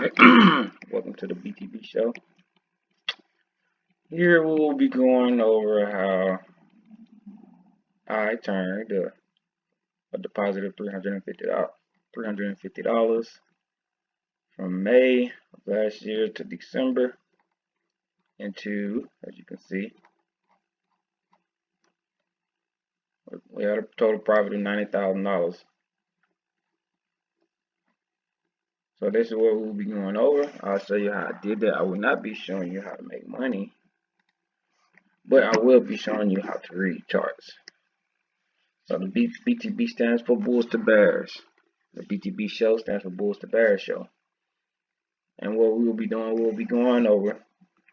Alright, welcome to the BTB show. Here we will be going over how I turned a deposit of $350 from May of last year to December into, as you can see, we had a total profit of $90,000. So this is what we'll be going over. I'll show you how I did that. I will not be showing you how to make money, but I will be showing you how to read charts. So the BTB stands for Bulls to Bears. The BTB show stands for Bulls to Bears show. And what we will be doing, we will be going over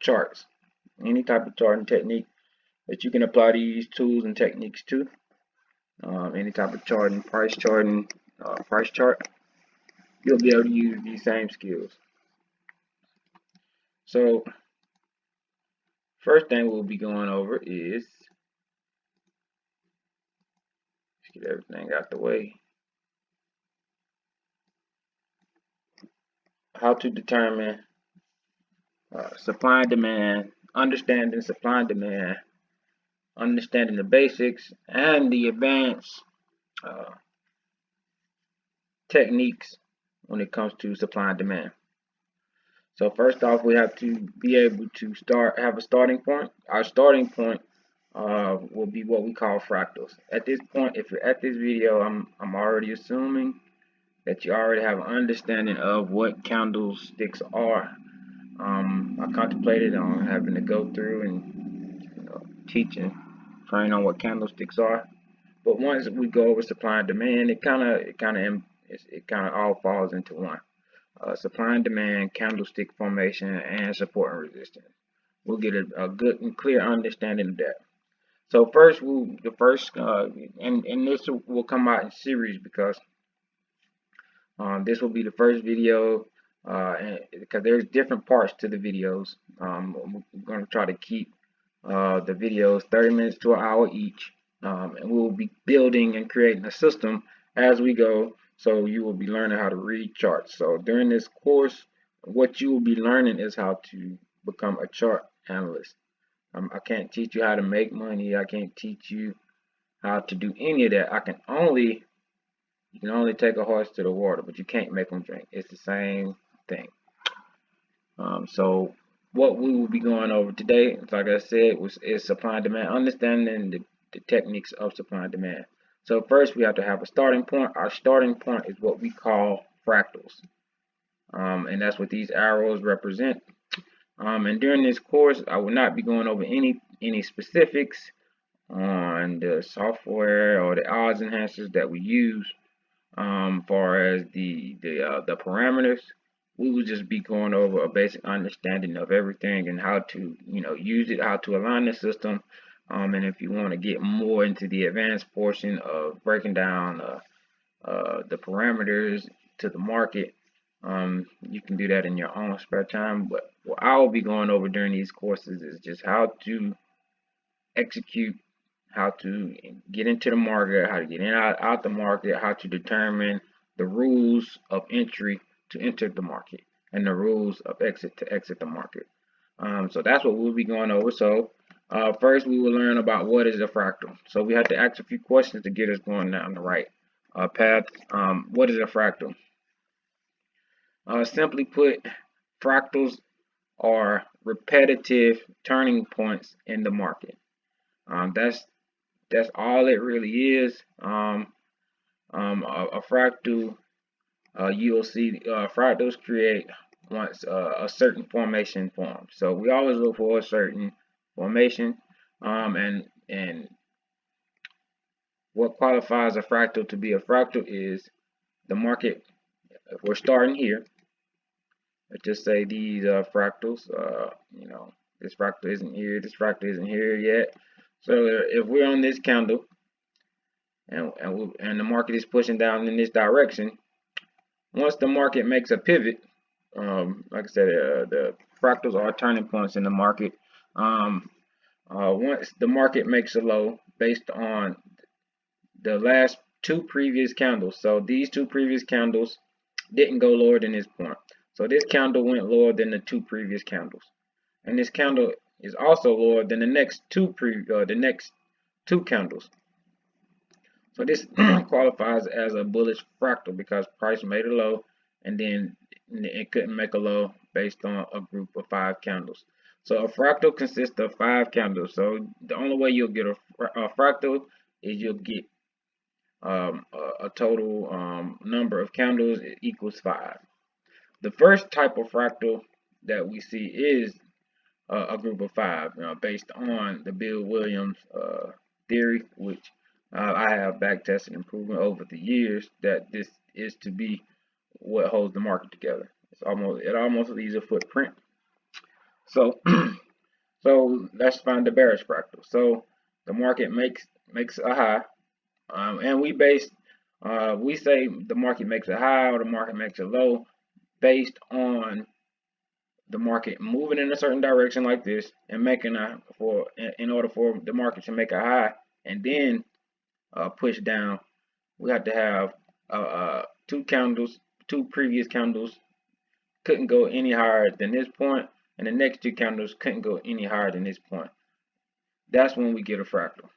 charts. Any type of charting technique that you can apply these tools and techniques to. Any type of charting, price chart, you'll be able to use these same skills. So first thing we'll be going over is, let's get everything out the way, how to determine supply and demand, understanding supply and demand, understanding the basics and the advanced techniques when it comes to supply and demand. So first off, we have to be able to have a starting point. Our starting point will be what we call fractals. At this point, if you're at this video, I'm already assuming that you already have an understanding of what candlesticks are. I contemplated on having to go through and teach and train on what candlesticks are. But once we go over supply and demand, it kind of all falls into one. Supply and demand, candlestick formation, and support and resistance. We'll get a good and clear understanding of that. So first, and this will come out in series because this will be the first video, because there's different parts to the videos. We're going to try to keep the videos 30 minutes to an hour each, and we'll be building and creating a system as we go. So you will be learning how to read charts. So during this course, what you will be learning is how to become a chart analyst. I can't teach you how to make money. I can't teach you how to do any of that. You can only take a horse to the water, but you can't make them drink. It's the same thing. So what we will be going over today, like I said, is supply and demand, understanding the techniques of supply and demand. So first we have to have a starting point. Our starting point is what we call fractals. And that's what these arrows represent. And during this course, I will not be going over any specifics on the software or the odds enhancers that we use. Far as the parameters, we will just be going over a basic understanding of everything and how to use it, how to align the system. And if you want to get more into the advanced portion of breaking down the parameters to the market, you can do that in your own spare time. But what I will be going over during these courses is just how to execute, how to get into the market, how to get in out the market, how to determine the rules of entry to enter the market and the rules of exit to exit the market. So that's what we'll be going over. So first we will learn about what is a fractal. So we have to ask a few questions to get us going down the right path. What is a fractal? Simply put, fractals are repetitive turning points in the market. That's all it really is. A fractal, you'll see fractals create once a certain formation forms. So we always look for a certain formation, and what qualifies a fractal to be a fractal is the market. If we're starting here, let's just say these fractals, this fractal isn't here, this fractal isn't here yet. So if we're on this candle and the market is pushing down in this direction, once the market makes a pivot, like I said, the fractals are turning points in the market. Once the market makes a low based on the last two previous candles, so these two previous candles didn't go lower than this point. So this candle went lower than the two previous candles, and this candle is also lower than the next two candles. So this qualifies as a bullish fractal because price made a low and then it couldn't make a low based on a group of 5 candles. So a fractal consists of 5 candles. So the only way you'll get a fractal is you'll get a total number of candles equals 5. The first type of fractal that we see is a group of 5, based on the Bill Williams theory, which I have back tested and proven over the years that this is to be what holds the market together. It almost leaves a footprint. So so let's find the bearish fractal. So the market makes a high, and we say the market makes a high or the market makes a low based on the market moving in a certain direction like this and making in order for the market to make a high and then push down, we have to have two previous candles couldn't go any higher than this point, and the next two candles couldn't go any higher than this point. That's when we get a fractal.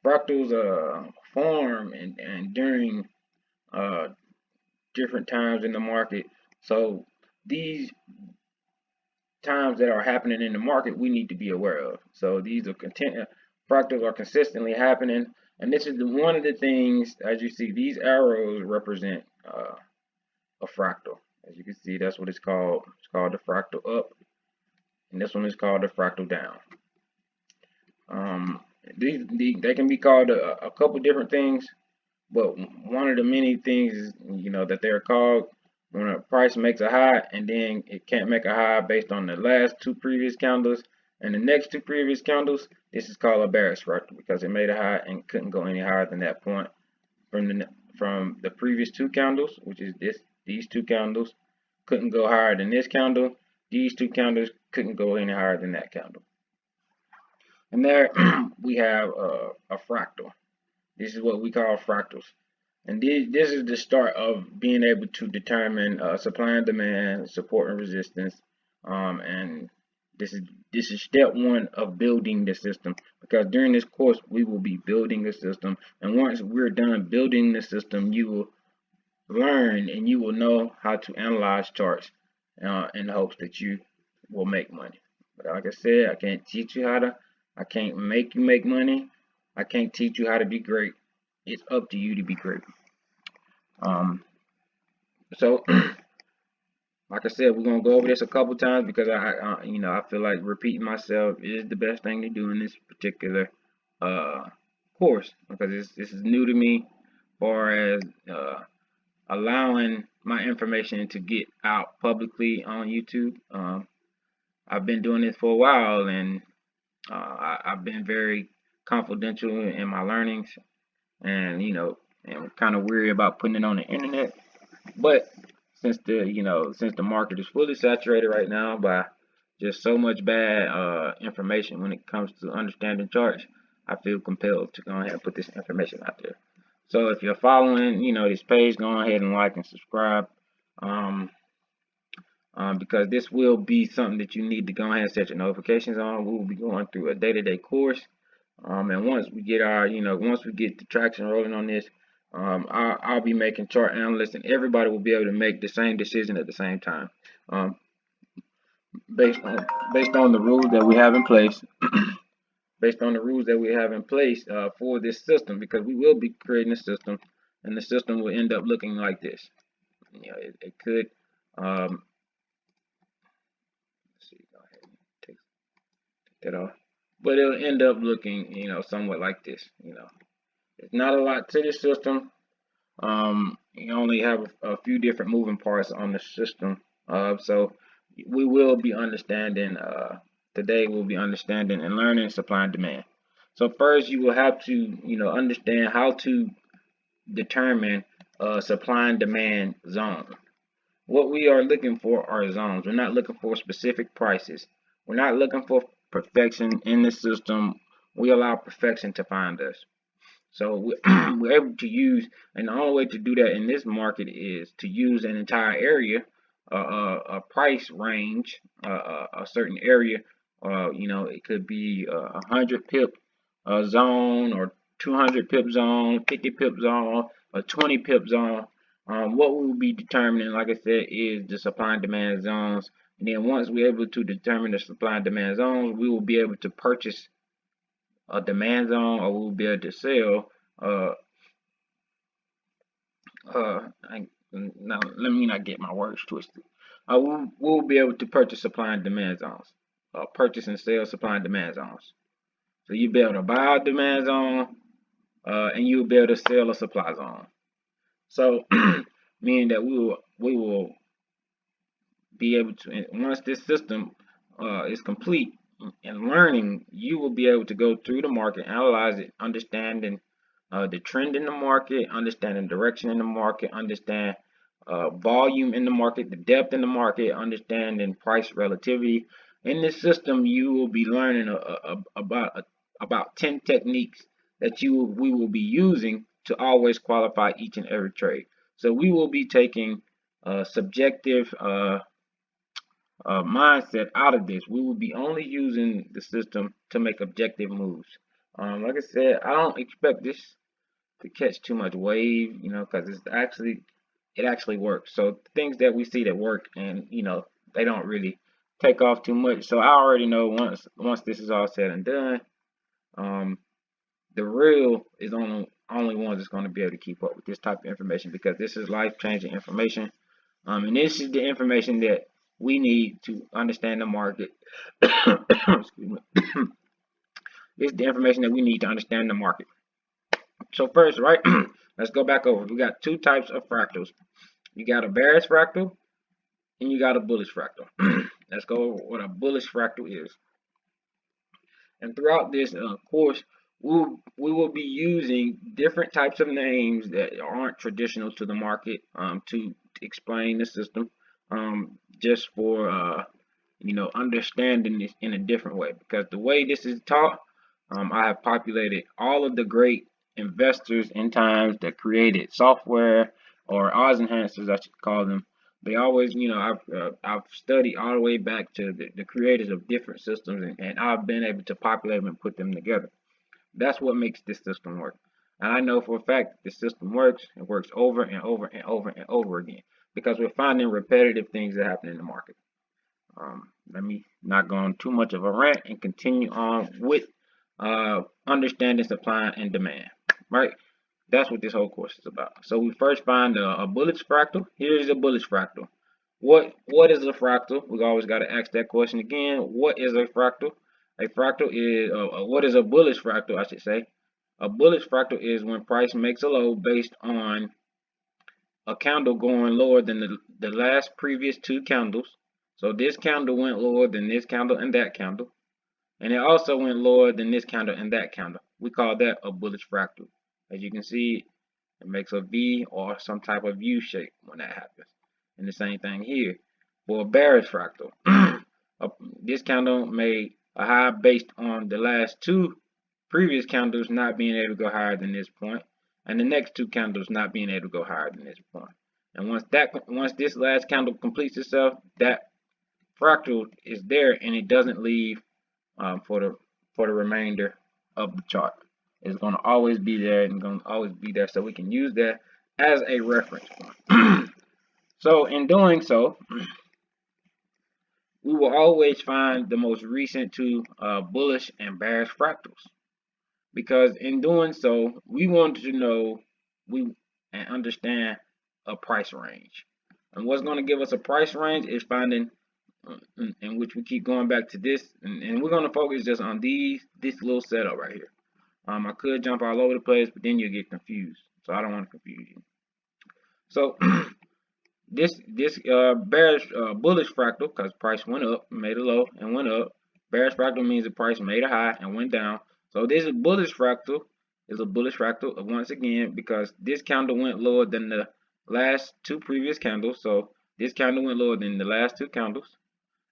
Fractals form and during different times in the market. So these times that are happening in the market, we need to be aware of. So these are fractals are consistently happening, and this is one of the things. As you see, these arrows represent a fractal. As you can see, that's what it's called. It's called the fractal up, and this one is called the fractal down. They can be called a couple different things, but one of the many things is, that they're called when a price makes a high and then it can't make a high based on the last two previous candles and the next two previous candles. This is called a bearish fractal because it made a high and couldn't go any higher than that point from the previous two candles, which is these two candles couldn't go higher than this candle. These two candles couldn't go any higher than that candle. And there we have a fractal. This is what we call fractals. And this is the start of being able to determine supply and demand, support and resistance. And this is step one of building the system, because during this course we will be building the system. And once we're done building the system, you will learn and you will know how to analyze charts in hopes that you will make money. But like I said, I can't teach you I can't make you make money. I can't teach you how to be great. It's up to you to be great. So like I said, we're gonna go over this a couple times because I feel like repeating myself is the best thing to do in this particular course, because this is new to me, as far as allowing my information to get out publicly on YouTube. I've been doing this for a while, and I've been very confidential in my learnings, and I'm kind of weary about putting it on the internet. But since the market is fully saturated right now by just so much bad information when it comes to understanding charts, I feel compelled to go ahead and put this information out there. So if you're following this page, go ahead and like and subscribe, because this will be something that you need to go ahead and set your notifications on. We will be going through a day-to-day course, and once we get the traction rolling on this, I'll be making chart analysts, and everybody will be able to make the same decision at the same time, based on the rules that we have in place. Based on the rules that we have in place for this system, because we will be creating a system, and the system will end up looking like this. It could. Let's see, go ahead and take that off. But it'll end up looking, somewhat like this. It's not a lot to this system. You only have a few different moving parts on the system. So we will be understanding. Today we'll be understanding and learning supply and demand. So first, you will have to, understand how to determine a supply and demand zone. What we are looking for are zones. We're not looking for specific prices. We're not looking for perfection in the system. We allow perfection to find us. So we're able to use, and the only way to do that in this market is to use an entire area, a price range, a certain area. It could be a 100 pip zone, or 200 pip zone, 50 pip zone, a 20 pip zone. What we will be determining, like I said, is the supply and demand zones. And then once we're able to determine the supply and demand zones, we will be able to purchase a demand zone, or we'll be able to sell. Uh, Now let me not get my words twisted. We'll be able to purchase supply and demand zones. Purchase and sell supply and demand zones. So you'll be able to buy a demand zone, and you'll be able to sell a supply zone. So meaning that we will be able to, and once this system is complete and learning, you will be able to go through the market, analyze it, understanding the trend in the market, understanding direction in the market, understand volume in the market, the depth in the market, understanding price relativity. In this system, you will be learning about 10 techniques that we will be using to always qualify each and every trade. So we will be taking subjective mindset out of this. We will be only using the system to make objective moves. Like I said, I don't expect this to catch too much wave, because it actually works. So things that we see that work, and they don't really take off too much. So I already know once this is all said and done, the real is only ones that's going to be able to keep up with this type of information, because this is life-changing information. And this is the information that we need to understand the market. Excuse me. This is the information that we need to understand the market. So first, right, let's go back over. We got two types of fractals. You got a bearish fractal and you got a bullish fractal. Let's go over what a bullish fractal is. And throughout this course, we will be using different types of names that aren't traditional to the market to explain the system, just for understanding this in a different way. Because the way this is taught, I have populated all of the great investors in times that created software, or odds enhancers, I should call them. They always, I've studied all the way back to the creators of different systems, and I've been able to populate them and put them together. That's what makes this system work. And I know for a fact that this system works. It works over and over and over and over again, because we're finding repetitive things that happen in the market. Let me not go on too much of a rant and continue on with understanding supply and demand, right? That's what this whole course is about. So we first find a bullish fractal. Here is a bullish fractal. What is a fractal? We always got to ask that question again. What is a fractal? A fractal is what is a bullish fractal, I should say. A bullish fractal is when price makes a low based on a candle going lower than the last previous two candles. So this candle went lower than this candle and that candle. And it also went lower than this candle and that candle. We call that a bullish fractal. As you can see, it makes a V or some type of U shape when that happens. And the same thing here for a bearish fractal. This candle made a high based on the last two previous candles not being able to go higher than this point, and the next two candles not being able to go higher than this point. And once this last candle completes itself, that fractal is there, and it doesn't leave for the remainder of the chart. It's going to always be there, and going to always be there, so we can use that as a reference point. So in doing so, we will always find the most recent two bullish and bearish fractals, because in doing so, we want to know and understand a price range. And what's going to give us a price range is finding, in which we keep going back to this, and we're going to focus just on this little setup right here. I could jump all over the place, but then you'll get confused. So I don't want to confuse you. So this bearish bullish fractal, because price went up, made a low, and went up. Bearish fractal means the price made a high and went down. So this is bullish fractal. Is a bullish fractal once again, because this candle went lower than the last two previous candles. So this candle went lower than the last two candles,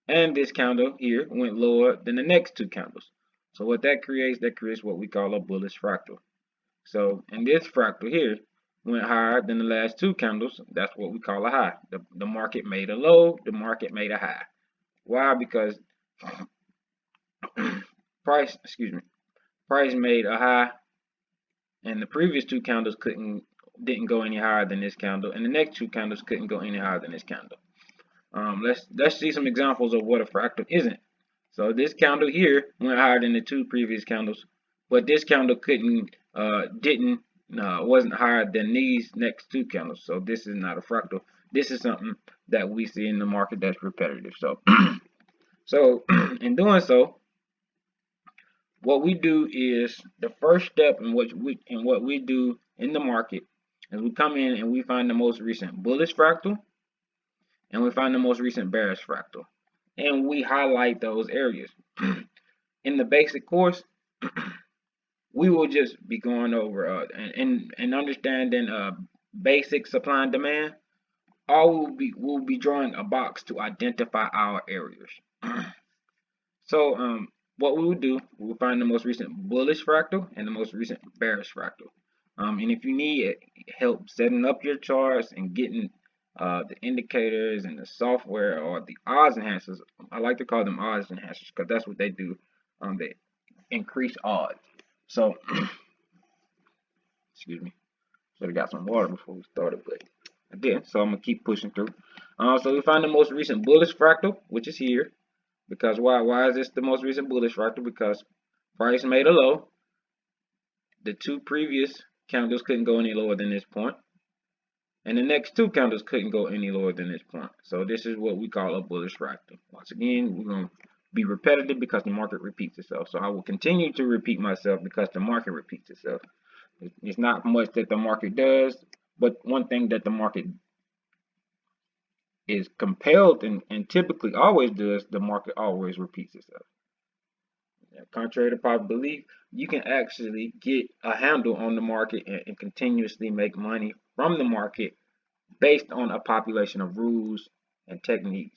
and this candle here went lower than the next two candles. So what that creates what we call a bullish fractal. So in this fractal here, went higher than the last two candles. That's what we call a high. The market made a low, the market made a high. Why? Because price, excuse me, price made a high, and the previous two candles didn't go any higher than this candle, and the next two candles couldn't go any higher than this candle. Let's see some examples of what a fractal isn't. So this candle here went higher than the two previous candles, but this candle wasn't higher than these next two candles. So this is not a fractal. This is something that we see in the market that's repetitive. So, so in doing so, what we do is the first step in what we do in the market is we come in and we find the most recent bullish fractal and we find the most recent bearish fractal, and we highlight those areas. In the basic course, we will just be going over and understanding basic supply and demand. All we'll be drawing a box to identify our areas. So what we will do, we'll find the most recent bullish fractal and the most recent bearish fractal. And if you need help setting up your charts and getting the indicators and the software or the odds enhancers, I like to call them odds enhancers because that's what they do. They increase odds. So, excuse me, should have got some water before we started, but I didn't. So I'm gonna keep pushing through. So we find the most recent bullish fractal, which is here. Because why is this the most recent bullish fractal? Because price made a low. The two previous candles couldn't go any lower than this point, and the next two candles couldn't go any lower than this point. So this is what we call a bullish fractal. Once again, we're going to be repetitive because the market repeats itself. So I will continue to repeat myself because the market repeats itself. It's not much that the market does, but one thing that the market is compelled and typically always does, the market always repeats itself. Contrary to popular belief, you can actually get a handle on the market and continuously make money from the market based on a population of rules and techniques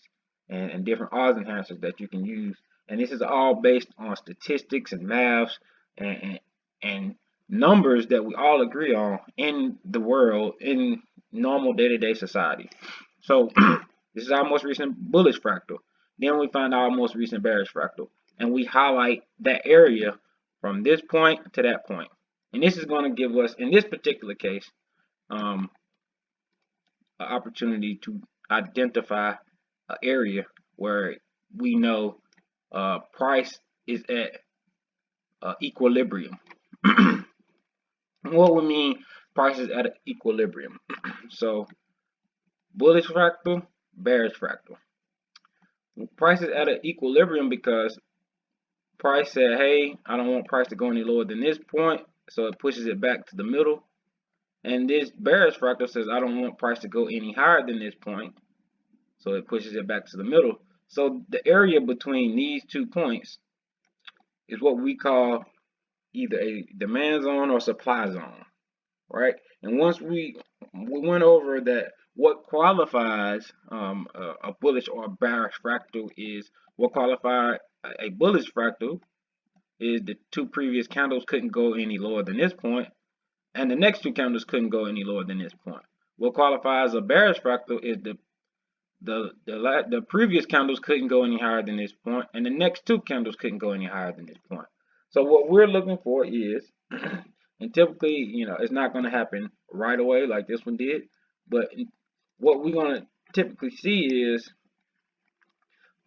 and different odds enhancers that you can use. And this is all based on statistics and maths and numbers that we all agree on in the world in normal day-to-day society. So this is our most recent bullish fractal. Then we find our most recent bearish fractal, and we highlight that area from this point to that point. And this is going to give us, in this particular case, an opportunity to identify an area where we know price is at equilibrium. What we mean price is at an equilibrium. So bullish fractal, bearish fractal. Price is at an equilibrium because price said, hey, I don't want price to go any lower than this point, so it pushes it back to the middle. And this bearish fractal says, I don't want price to go any higher than this point, so it pushes it back to the middle. So the area between these 2 points is what we call either a demand zone or supply zone, right? And once we went over that, what qualifies a bullish or a bearish fractal is what qualifies a bullish fractal is the 2 previous candles couldn't go any lower than this point, and the next 2 candles couldn't go any lower than this point. What qualifies a bearish fractal is the previous candles couldn't go any higher than this point, and the next 2 candles couldn't go any higher than this point. So what we're looking for is, and typically, you know, it's not going to happen right away like this one did, but what we're going to typically see is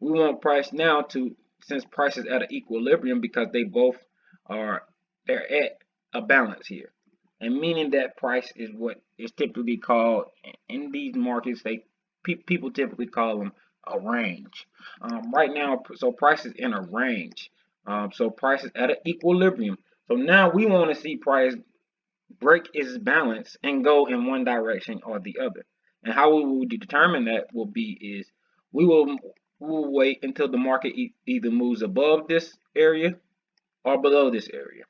we want price now to, since price is at an equilibrium because they both they're at a balance here, and meaning that price is what is typically called in these markets, people typically call them a range. Right now, so price is in a range. So price is at an equilibrium. So now we want to see price break its balance and go in one direction or the other. And how we will determine that will be is we'll wait until the market either moves above this area or below this area.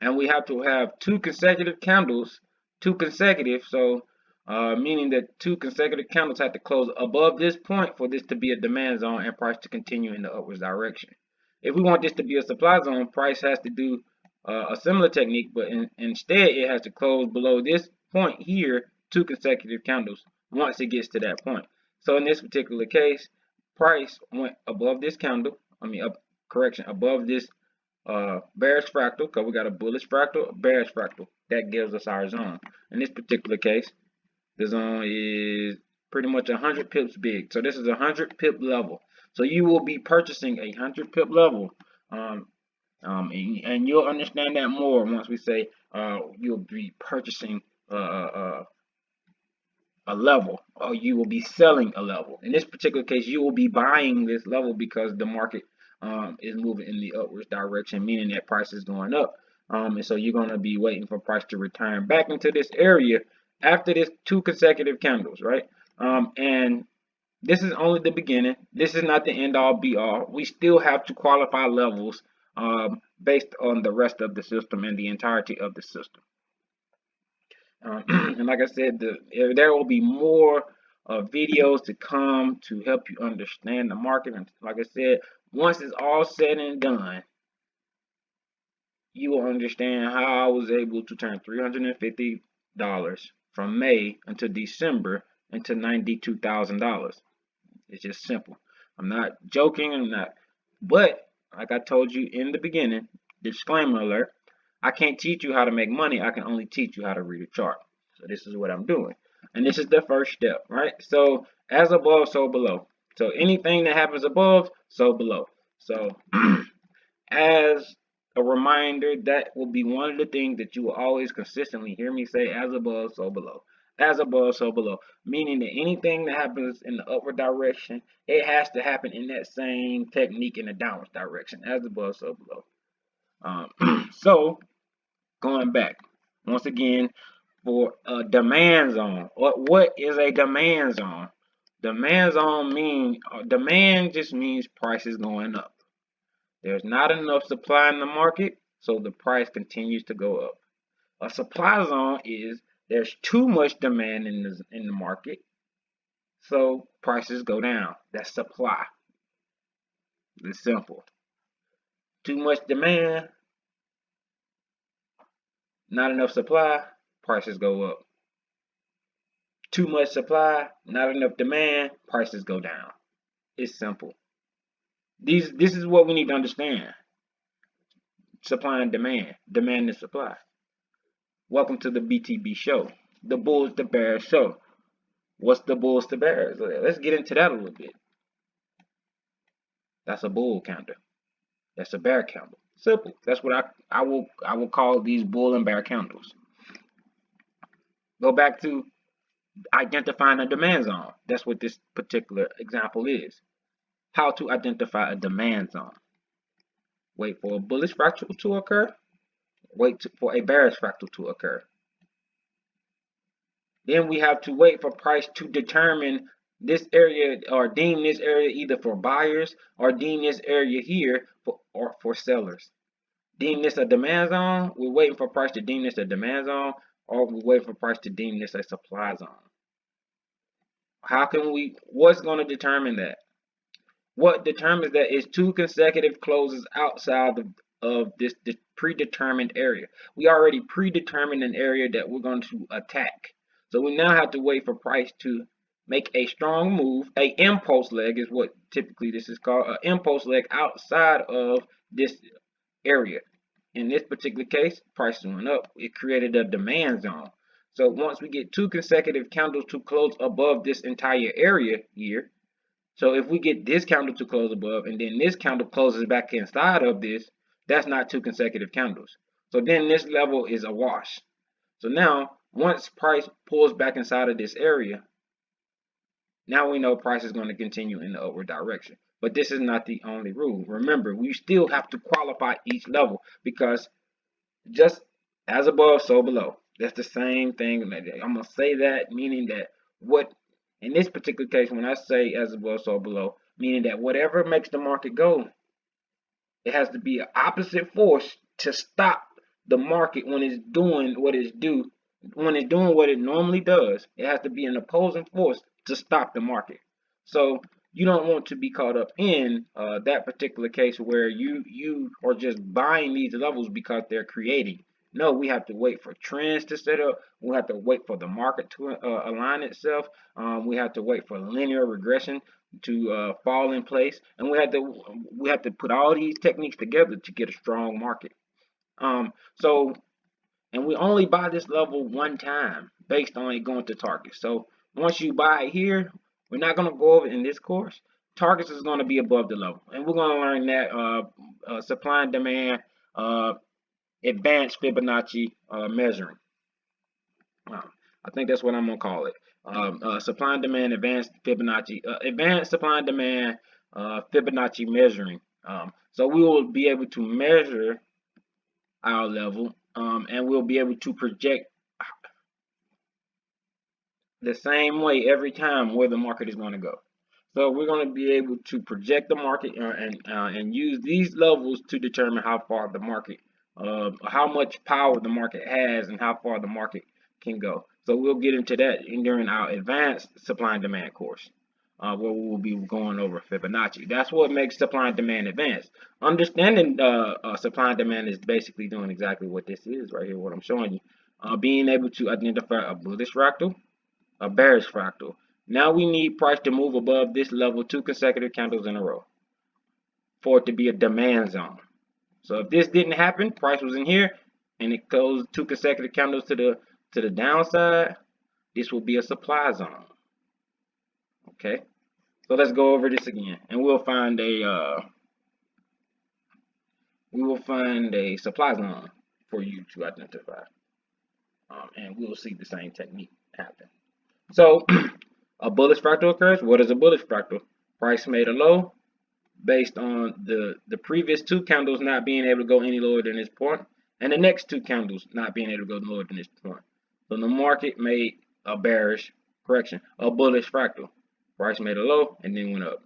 And we have to have 2 consecutive candles, 2 consecutive, so meaning that 2 consecutive candles have to close above this point for this to be a demand zone and price to continue in the upwards direction. If we want this to be a supply zone, price has to do a similar technique, but instead it has to close below this point here 2 consecutive candles once it gets to that point. So in this particular case, price went above this candle, above this bearish fractal, because we got a bullish fractal, a bearish fractal. That gives us our zone. In this particular case, the zone is pretty much 100 pips big. So this is a 100 pip level. So you will be purchasing a 100 pip level. And you'll understand that more once we say you'll be purchasing a level, or you will be selling a level. In this particular case, you will be buying this level because the market is moving in the upwards direction, meaning that price is going up. And so you're going to be waiting for price to return back into this area after this 2 consecutive candles, right? And this is only the beginning. This is not the end all be all. We still have to qualify levels based on the rest of the system and the entirety of the system. And like I said, there will be more videos to come to help you understand the market. And like I said, once it's all said and done, you will understand how I was able to turn $350 from May until December into $92,000. It's just simple. I'm not joking. I'm not. But like I told you in the beginning, disclaimer alert, I can't teach you how to make money. I can only teach you how to read a chart. So this is what I'm doing. And this is the first step, right? So as above, so below. So anything that happens above, so below. So as a reminder, that will be one of the things that you will always consistently hear me say: as above, so below. As above, so below. Meaning that anything that happens in the upward direction, it has to happen in that same technique in the downward direction. As above, so below. So going back once again for a demand zone. What is a demand zone? Demand just means prices going up. There's not enough supply in the market, so the price continues to go up. A supply zone is there's too much demand in the market, so prices go down. That's supply. It's simple. Too much demand, not enough supply, prices go up. Too much supply, not enough demand, prices go down. It's simple. This is what we need to understand. Supply and demand. Demand and supply. Welcome to the BTB show. The Bulls to Bears show. What's the Bulls to Bears? Let's get into that a little bit. That's a bull candle. That's a bear candle. Simple. That's what I will call these bull and bear candles. Go back to identifying a demand zone. That's what this particular example is. How to identify a demand zone. Wait for a bullish fractal to occur. Wait for a bearish fractal to occur. Then we have to wait for price to determine this area, or deem this area either for buyers or deem this area here for sellers. Deem this a demand zone. We're waiting for price to deem this a demand zone, or we're waiting for price to deem this a supply zone. What's going to determine that? What determines that is 2 consecutive closes outside of this predetermined area. We already predetermined an area that we're going to attack. So we now have to wait for price to make a strong move. A impulse leg is what typically this is called. An impulse leg outside of this area. In this particular case, prices went up. It created a demand zone. So once we get 2 consecutive candles to close above this entire area here, so if we get this candle to close above and then this candle closes back inside of this, that's not 2 consecutive candles. So then this level is a wash. So now once price pulls back inside of this area, now we know price is going to continue in the upward direction. But this is not the only rule. Remember, we still have to qualify each level, because just as above, so below. That's the same thing. I'm going to say that, meaning that in this particular case, when I say as above, so below, meaning that whatever makes the market go, it has to be an opposite force to stop the market when it's doing what it's due. When it's doing what it normally does, it has to be an opposing force to stop the market. So you don't want to be caught up in that particular case where you are just buying these levels because they're creating. No, we have to wait for trends to set up. We have to wait for the market to align itself. We have to wait for linear regression to fall in place, and we have to put all these techniques together to get a strong market. So and we only buy this level one time based on it going to target. So once you buy it here, we're not going to go over it in this course. Targets is going to be above the level, and we're going to learn that supply and demand, uh, advanced Fibonacci measuring. I think that's what I'm going to call it. Supply and demand, advanced supply and demand Fibonacci measuring. So we will be able to measure our level, and we'll be able to project the same way every time where the market is going to go. So we're going to be able to project the market and use these levels to determine how far the market, how much power the market has, and how far the market can go. So we'll get into that during our advanced supply and demand course, where we will be going over Fibonacci. That's what makes supply and demand advanced. Understanding supply and demand is basically doing exactly what this is right here, what I'm showing you. Being able to identify a bullish fractal, a bearish fractal. Now we need price to move above this level 2 consecutive candles in a row for it to be a demand zone. So if this didn't happen, price was in here and it closed 2 consecutive candles to the downside, this will be a supply zone. Okay, so let's go over this again, and we'll find a supply zone for you to identify, and we'll see the same technique happen. So a bullish fractal occurs. What is a bullish fractal? Price made a low based on the previous 2 candles not being able to go any lower than this point, and the next 2 candles not being able to go lower than this point. So the market made a bearish correction, a bullish fractal. Price made a low and then went up.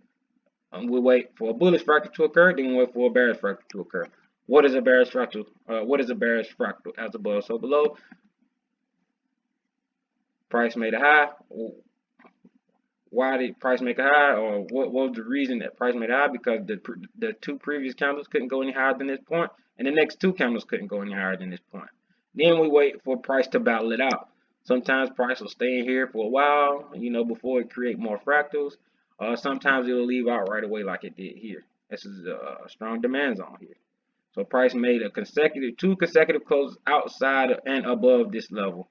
We'll wait for a bullish fractal to occur, then we'll wait for a bearish fractal to occur. What is a bearish fractal? What is a bearish fractal? As above, so below. Price made a high. Why did price make a high, or what was the reason that price made a high? Because the 2 previous candles couldn't go any higher than this point, and the next 2 candles couldn't go any higher than this point. Then we wait for price to battle it out. Sometimes price will stay in here for a while, before it create more fractals. Sometimes it'll leave out right away like it did here. This is a strong demand zone here. So price made a 2 consecutive closes outside and above this level.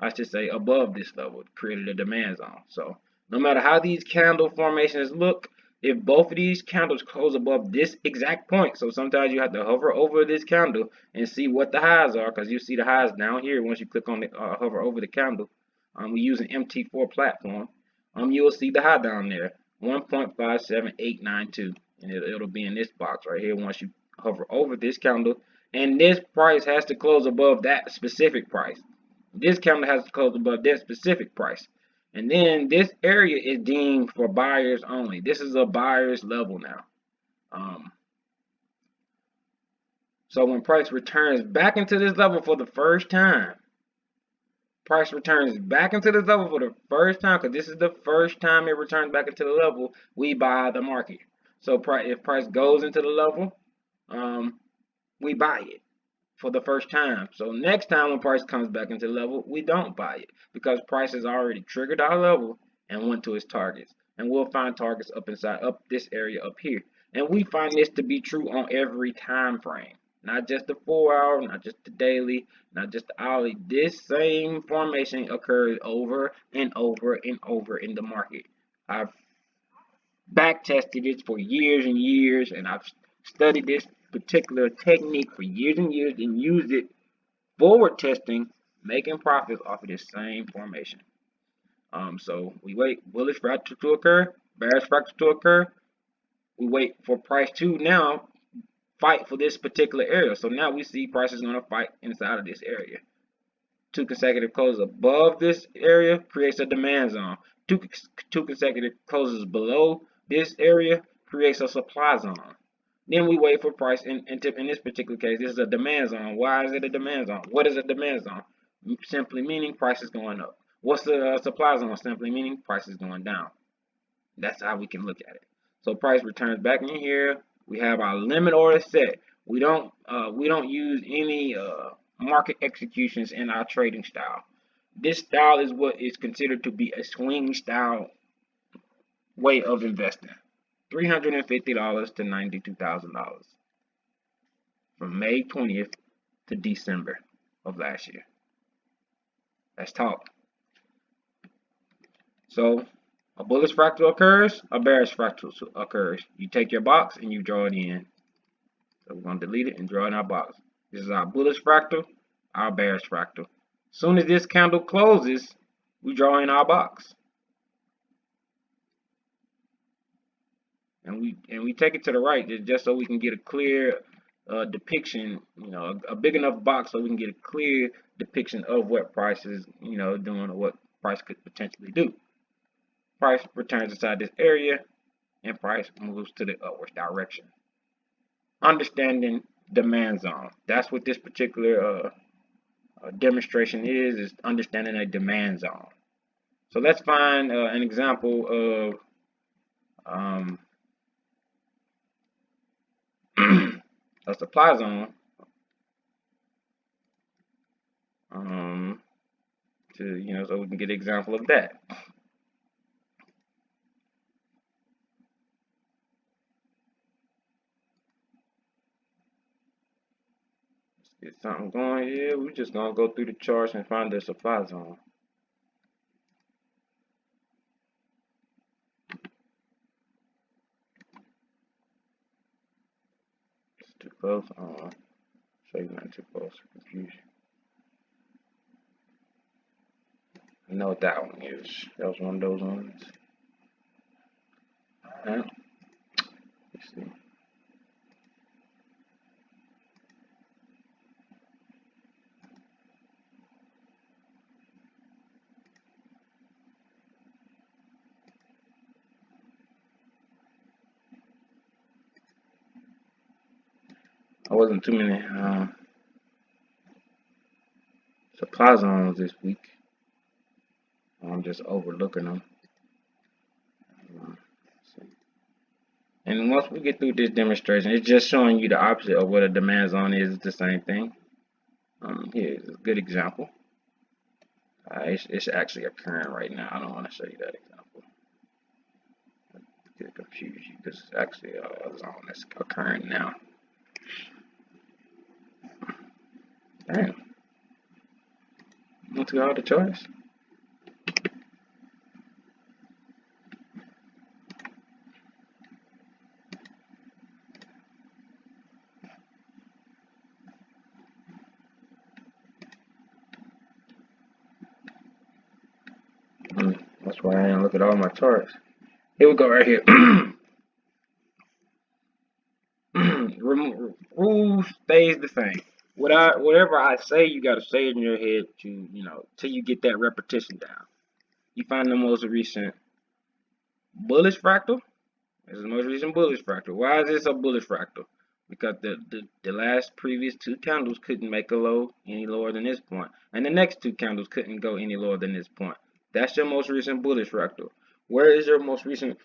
I should say above this level, created a demand zone. So no matter how these candle formations look, if both of these candles close above this exact point, so sometimes you have to hover over this candle and see what the highs are, because you see the highs down here once you click on the hover over the candle. We use an MT4 platform. You will see the high down there, 1.57892, and it'll be in this box right here once you hover over this candle, and this price has to close above that specific price. This candle has to close above that specific price. And then this area is deemed for buyers only. This is a buyer's level now. So when price returns back into this level for the first time, because this is the first time it returns back into the level, we buy the market. So if price goes into the level, we buy it for the first time. So next time when price comes back into the level, we don't buy it, because price has already triggered our level and went to its targets. And we'll find targets up this area up here. And we find this to be true on every time frame, not just the 4-hour, not just the daily, not just the hourly. This same formation occurs over and over and over in the market. I've back tested it for years and years, and I've studied this particular technique for years and years and used it forward testing, making profits off of this same formation. So we wait bullish fractal to occur, bearish fractal to occur. We wait for price to now fight for this particular area. So now we see price is going to fight inside of this area. 2 consecutive closes above this area creates a demand zone. Two consecutive closes below this area creates a supply zone. Then we wait for price, in this particular case, this is a demand zone. Why is it a demand zone? What is a demand zone? Simply meaning price is going up. What's the supply zone? Simply meaning price is going down. That's how we can look at it. So price returns back in here. We have our limit order set. We don't use any market executions in our trading style. This style is what is considered to be a swing style way of investing. $350 to $92,000 from May 20th to December of last year. That's talk. So a bullish fractal occurs, a bearish fractal occurs. You take your box and you draw it in. So we're going to delete it and draw in our box. This is our bullish fractal, our bearish fractal. As soon as this candle closes, we draw in our box. And we take it to the right just so we can get a clear depiction, a big enough box so we can get a clear depiction of what price is, doing or what price could potentially do. Price returns inside this area and price moves to the upward direction. Understanding demand zone. That's what this particular demonstration is understanding a demand zone. So let's find an example of a supply zone so we can get an example of that. Let's get something going here. We're just gonna go through the charts and find the supply zone. It's too close. Show you not too close. Confusion. I know what that one is. That was one of those ones. Alright. Let's see. I wasn't too many supply zones this week. I'm just overlooking them. And once we get through this demonstration, it's just showing you the opposite of what a demand zone is. It's the same thing. Here's a good example. It's actually occurring right now. I don't want to show you that example. It confuse you because it's actually a zone that's occurring now. Damn. Went through all the charts. That's why I didn't look at all my charts. Here we go right here. Rule stays the same. Whatever I say, you gotta say it in your head till you get that repetition down. You find the most recent bullish fractal. This is the most recent bullish fractal. Why is this a bullish fractal? Because the last previous two candles couldn't make a low any lower than this point, and the next two candles couldn't go any lower than this point. That's your most recent bullish fractal. Where is your most recent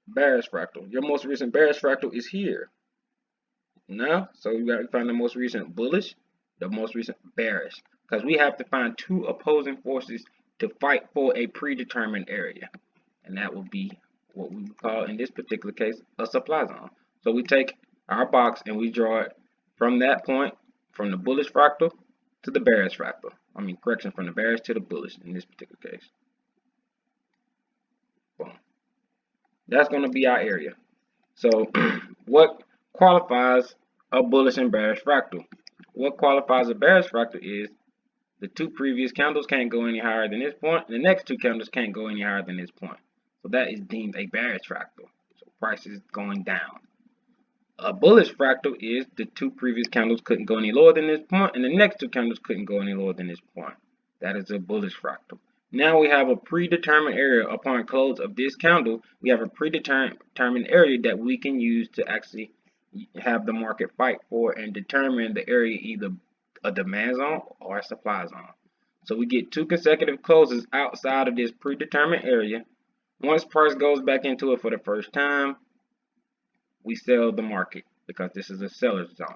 bearish fractal? Your most recent bearish fractal is here. Now, so you got to find the most recent bullish, the most recent bearish, because we have to find two opposing forces to fight for a predetermined area, and that will be what we would call in this particular case a supply zone. So we take our box and we draw it from that point, from the bullish fractal to the bearish fractal. Correction, from the bearish to the bullish in this particular case. Boom. That's going to be our area. So what qualifies a bullish and bearish fractal? What qualifies a bearish fractal is the two previous candles can't go any higher than this point, and the next two candles can't go any higher than this point. So that is deemed a bearish fractal. So price is going down. A bullish fractal is the two previous candles couldn't go any lower than this point, and the next two candles couldn't go any lower than this point. That is a bullish fractal. Now we have a predetermined area upon close of this candle. We have a predetermined area that we can use to actually have the market fight for and determine the area either a demand zone or a supply zone. So we get two consecutive closes outside of this predetermined area. Once price goes back into it for the first time, we sell the market because this is a seller's zone,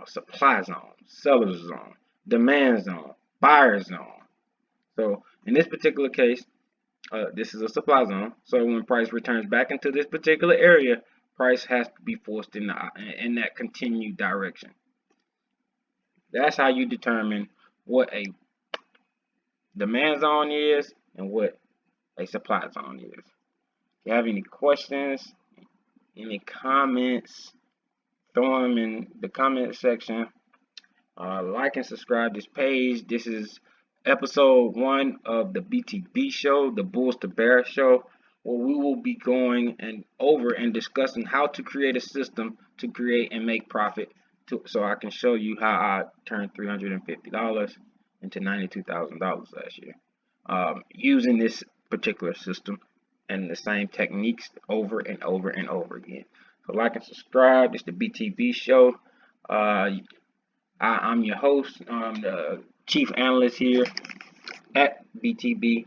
a supply zone, seller's zone, demand zone, buyer zone. So in this particular case, this is a supply zone. So when price returns back into this particular area, price has to be forced in that continued direction. That's how you determine what a demand zone is and what a supply zone is. If you have any questions, any comments, throw them in the comment section. Like and subscribe this page. This is episode 1 of the BTB show, the Bulls to Bears show, where we will be going over and discussing how to create a system to create and make profit. So I can show you how I turned $350 into $92,000 last year, using this particular system and the same techniques over and over and over again. So like and subscribe. It's the BTB show. I'm your host. I'm the chief analyst here at BTB.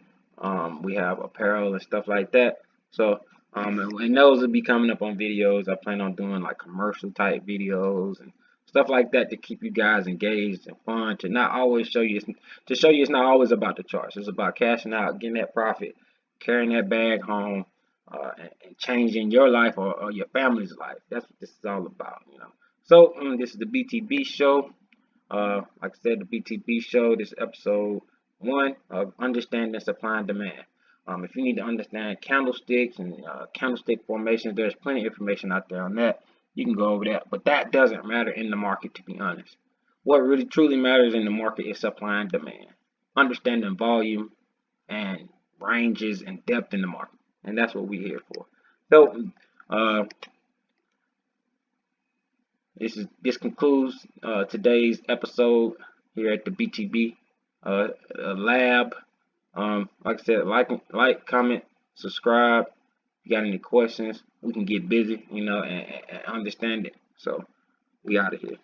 We have apparel and stuff like that. So, and those will be coming up on videos. I plan on doing like commercial type videos and stuff like that to keep you guys engaged and fun. To not always show you, it's not always about the charts. It's about cashing out, getting that profit, carrying that bag home, and changing your life or your family's life. That's what this is all about, you know. So, this is the BTB show. Like I said, the BTB show. This is episode 1 of understanding supply and demand. If you need to understand candlesticks and candlestick formations, there's plenty of information out there on that. You can go over that, but that doesn't matter in the market, to be honest. What really truly matters in the market is supply and demand, understanding volume and ranges and depth in the market, and that's what we're here for. So, this concludes today's episode here at the BTB lab. Like I said, like, comment, subscribe. If you got any questions, we can get busy, you know, and understand it. So we out of here.